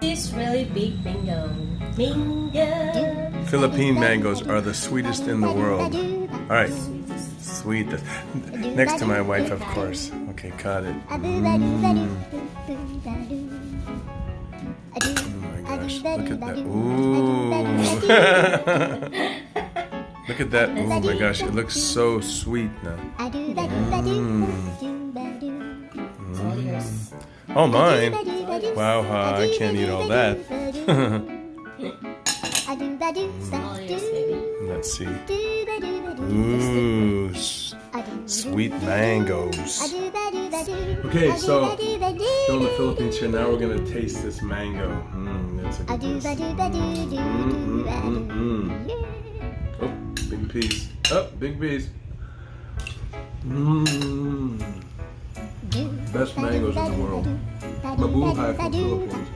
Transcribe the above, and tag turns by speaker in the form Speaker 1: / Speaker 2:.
Speaker 1: This really big mango. Mango.
Speaker 2: Philippine mangoes are the sweetest in the world. All right, sweetest. Next to my wife, of course. Okay, cut it. Oh my gosh, look at that. Ooh. Look at that. Oh my gosh, it looks so sweet now. Oh, mine. Wow, I can't eat all that. Let's see. Ooh, sweet mangoes. Okay, so still in the Philippines here. Now we're gonna taste this mango. That's a good taste. Oh, big piece. Oh, big piece. Best mangoes in the world. Mabuhay from Philippines.